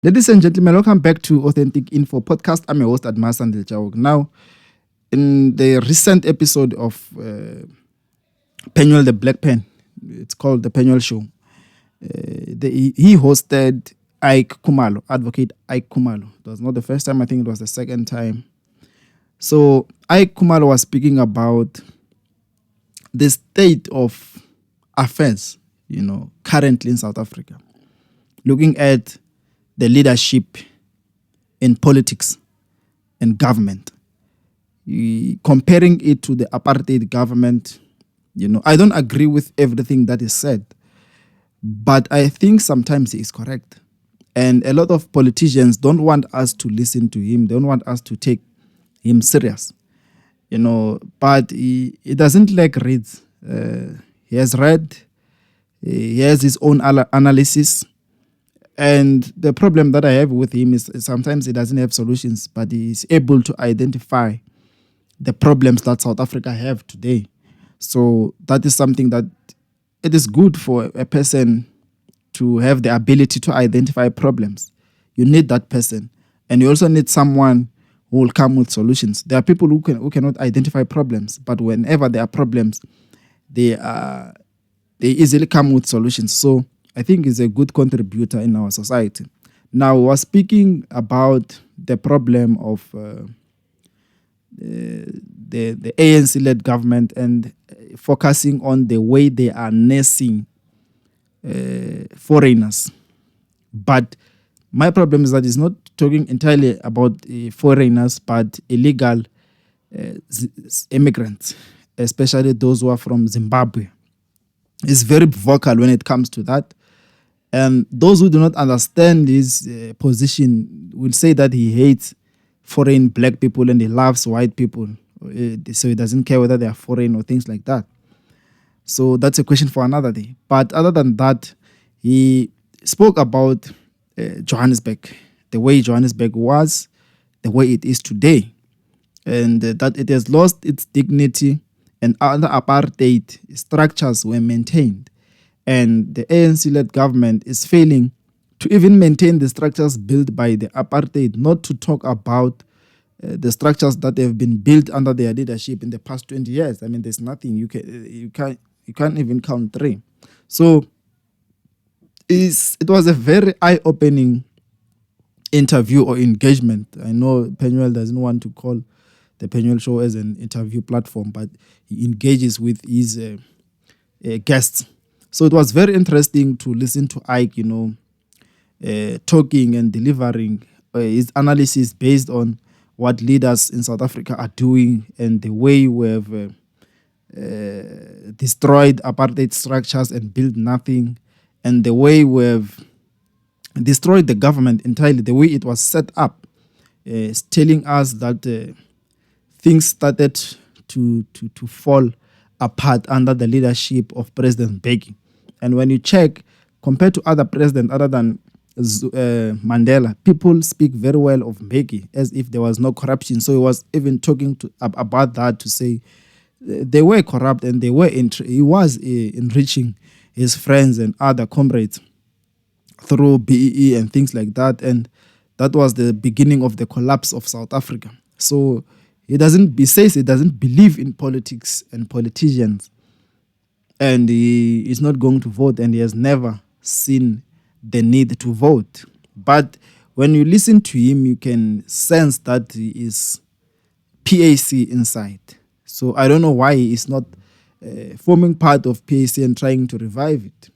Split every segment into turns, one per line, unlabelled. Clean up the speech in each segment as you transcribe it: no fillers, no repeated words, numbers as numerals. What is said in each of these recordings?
Ladies and gentlemen, welcome back to Authentic Info Podcast. I'm your host, Admas Andel. Now, in the recent episode of Penuel the Black Pen, it's called The Penuel Show, he hosted Ike Khumalo, Advocate Ike Khumalo. It was not the first time, I think it was the second time. So Ike Khumalo was speaking about the state of affairs, currently in South Africa, looking at the leadership in politics and government, comparing it to the apartheid government. I don't agree with everything that is said, but I think sometimes he is correct. And a lot of politicians don't want us to listen to him. They don't want us to take him serious, but he doesn't like reads. He has read, he has his own analysis. And the problem that I have with him is sometimes he doesn't have solutions, but he is able to identify the problems that South Africa have today. So that is something that it is good for a person to have the ability to identify problems. You need that person. And you also need someone who will come with solutions. There are people who cannot identify problems, but whenever there are problems, they easily come with solutions. So I think he's a good contributor in our society. Now, we're speaking about the problem of the ANC-led government and focusing on the way they are nursing foreigners. But my problem is that it's not talking entirely about foreigners, but illegal immigrants, especially those who are from Zimbabwe. He's very vocal when it comes to that. And those who do not understand his position will say that he hates foreign black people and he loves white people. So he doesn't care whether they are foreign or things like that. So that's a question for another day. But other than that, he spoke about Johannesburg, the way Johannesburg was, the way it is today, and that it has lost its dignity and other apartheid structures were maintained. And the ANC-led government is failing to even maintain the structures built by the apartheid, not to talk about the structures that have been built under their leadership in the past 20 years. I mean, there's nothing. You can't even count three. So it was a very eye-opening interview or engagement. I know Penuel doesn't want to call the Penuel Show as an interview platform, but he engages with his guests. So it was very interesting to listen to Ike, talking and delivering his analysis based on what leaders in South Africa are doing and the way we have destroyed apartheid structures and built nothing, and the way we have destroyed the government entirely, the way it was set up, is telling us that things started to fall apart under the leadership of President Mbeki. And when you check, compared to other presidents other than Mandela, people speak very well of Mbeki as if there was no corruption. So he was even talking about that to say they were corrupt and he was enriching his friends and other comrades through BEE and things like that. And that was the beginning of the collapse of South Africa. So he says he doesn't believe in politics and politicians, and he is not going to vote, and he has never seen the need to vote. But when you listen to him, you can sense that he is PAC inside. So I don't know why he is not forming part of PAC and trying to revive it.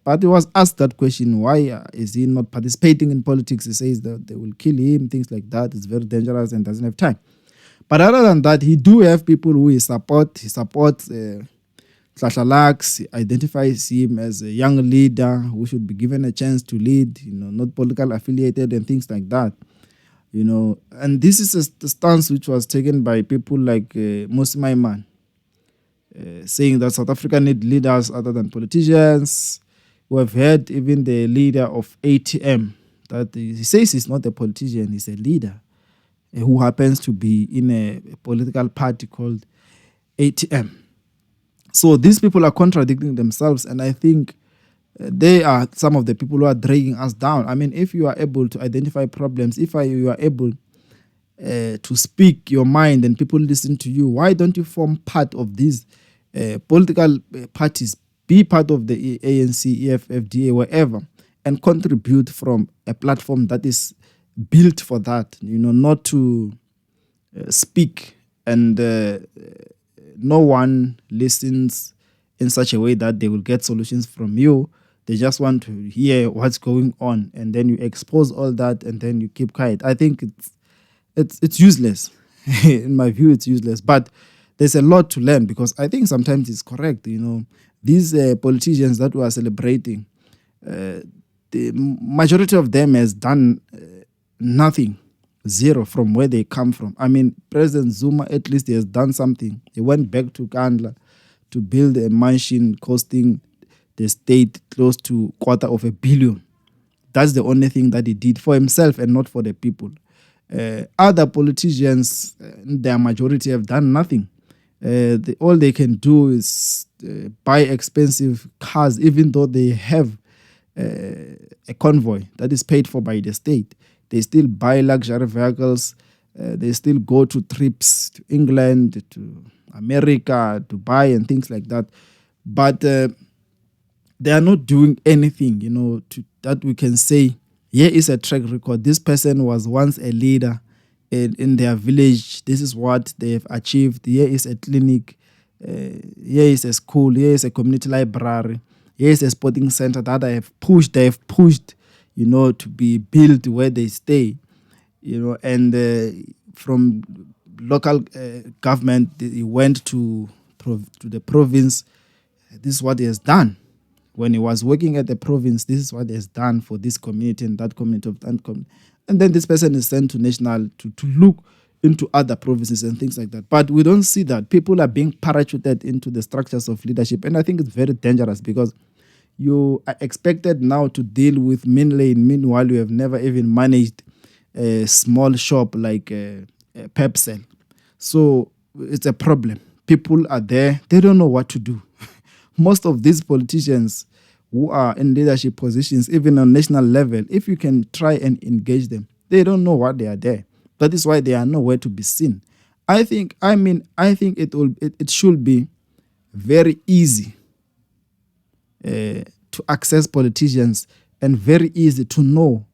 But he was asked that question, why is he not participating in politics? He says that they will kill him, things like that. It's very dangerous and doesn't have time. But other than that, he do have people who he supports. He supports Tlhatlhalax. He identifies him as a young leader who should be given a chance to lead, not political affiliated and things like that. And this is the stance which was taken by people like Mossi Maimane, saying that South Africa need leaders other than politicians. We have heard even the leader of ATM, that he says he's not a politician, he's a leader who happens to be in a political party called ATM. So these people are contradicting themselves, and I think They are some of the people who are dragging us down. I mean, if you are able to identify problems, if you are able to speak your mind and people listen to you, why don't you form part of these political parties, be part of the ANC, EFF, DA, wherever, and contribute from a platform that is built for that, not to speak and no one listens in such a way that they will get solutions from you. They just want to hear what's going on, and then you expose all that, and then you keep quiet. I think it's useless. In my view, it's useless. But there's a lot to learn, because I think sometimes it's correct. These politicians that we are celebrating, the majority of them has done nothing. Zero from where they come from. I mean, President Zuma, at least he has done something. He went back to Kandla to build a mansion costing the state close to $250 million. That's the only thing that he did for himself and not for the people. Other politicians, their majority, have done nothing. All they can do is buy expensive cars, even though they have a convoy that is paid for by the state. They still buy luxury vehicles. They still go to trips to England, to America, Dubai, and things like that. But they are not doing anything, that we can say, here is a track record. This person was once a leader in their village. This is what they have achieved. Here is a clinic. Here is a school. Here is a community library. Here is a sporting center that they have pushed, to be built where they stay, and from local government, he went to the province. This is what he has done. When he was working at the province, this is what he has done for this community and that community of that community. And then this person is sent to national to look into other provinces and things like that. But we don't see that. People are being parachuted into the structures of leadership. And I think it's very dangerous, because you are expected now to deal with Min Lane. Meanwhile, you have never even managed a small shop like a Pep Cell. So it's a problem. People are there. They don't know what to do. Most of these politicians who are in leadership positions, even on national level, if you can try and engage them, they don't know what they are there. That is why they are nowhere to be seen. I think it should be very easy to access politicians, and very easy to know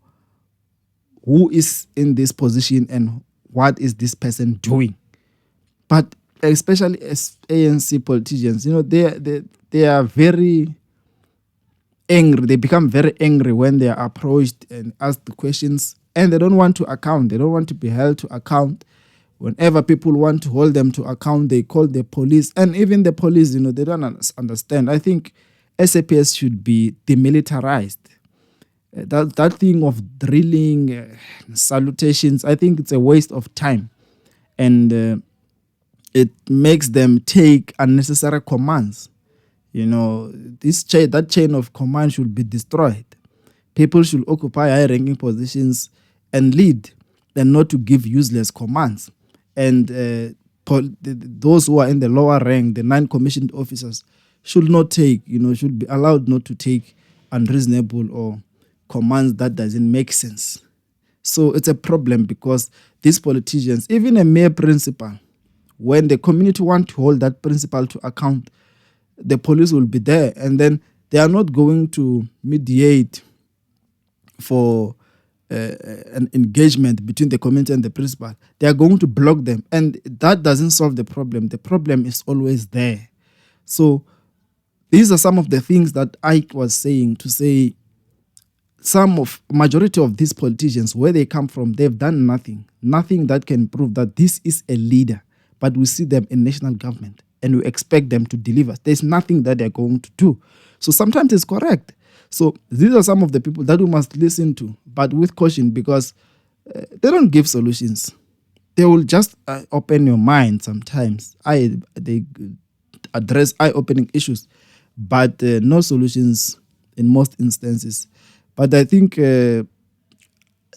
who is in this position and what is this person doing. But especially as ANC politicians, they are very angry. They become very angry when they are approached and asked the questions, and they don't want to account. They don't want to be held to account. Whenever people want to hold them to account, they call the police. And even the police, they don't understand. I think SAPS should be demilitarized. That thing of drilling, salutations, I think it's a waste of time. And it makes them take unnecessary commands. That chain of command should be destroyed. People should occupy high-ranking positions and lead, and not to give useless commands. And those who are in the lower rank, the non-commissioned officers, should be allowed not to take unreasonable or commands that doesn't make sense. So it's a problem, because these politicians, even a mere principal, when the community want to hold that principal to account, the police will be there, and then they are not going to mediate for an engagement between the community and the principal. They are going to block them, and that doesn't solve the problem. The problem is always there. So these are some of the things that I was saying, to say majority of these politicians, where they come from, they've done nothing that can prove that this is a leader. But we see them in national government, and we expect them to deliver. There's nothing that they're going to do. So sometimes it's correct. So these are some of the people that we must listen to, but with caution, because they don't give solutions. They will just open your mind sometimes. They address eye-opening issues, but no solutions in most instances. But I think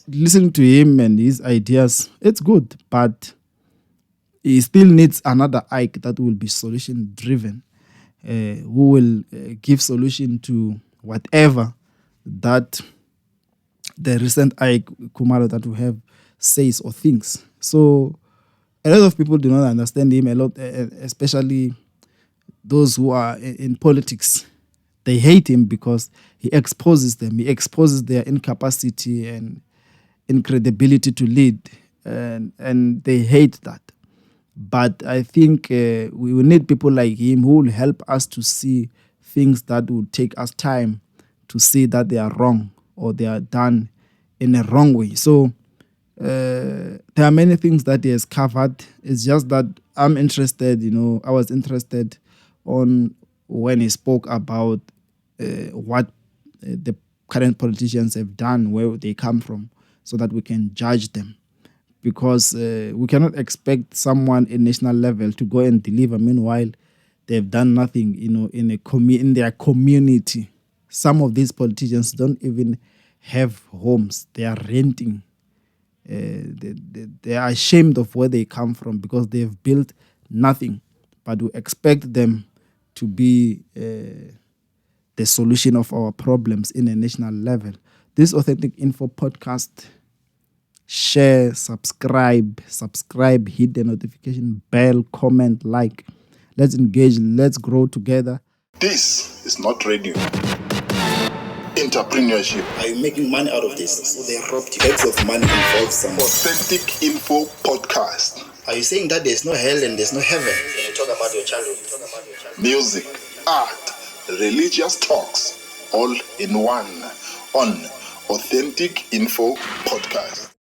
listening to him and his ideas, it's good, but he still needs another Ike that will be solution-driven, who will give solution to whatever that the recent Khumalo that we have says or thinks. So a lot of people do not understand him, especially those who are in politics. They hate him because he exposes them. He exposes their incapacity and incredibility to lead, and they hate that. But I think we will need people like him who will help us to see things that will take us time to see that they are wrong or they are done in a wrong way. So there are many things that he has covered. It's just that I'm interested, I was interested on when he spoke about what the current politicians have done, where they come from, so that we can judge them. Because we cannot expect someone in national level to go and deliver. Meanwhile, they've done nothing, in their community. Some of these politicians don't even have homes. They are renting. They are ashamed of where they come from because they've built nothing. But we expect them to be the solution of our problems in a national level. This Authentic Info podcast, share, subscribe, hit the notification bell, comment, like. Let's engage, let's grow together.
This is not radio. Entrepreneurship.
Are you making money out of this? So they robbed you. Bags of money involves some.
Authentic Info podcast.
Are you saying that there's no hell and there's no heaven? You talk about your childhood.
Music, art, religious talks, all in one on Authentic Info podcast.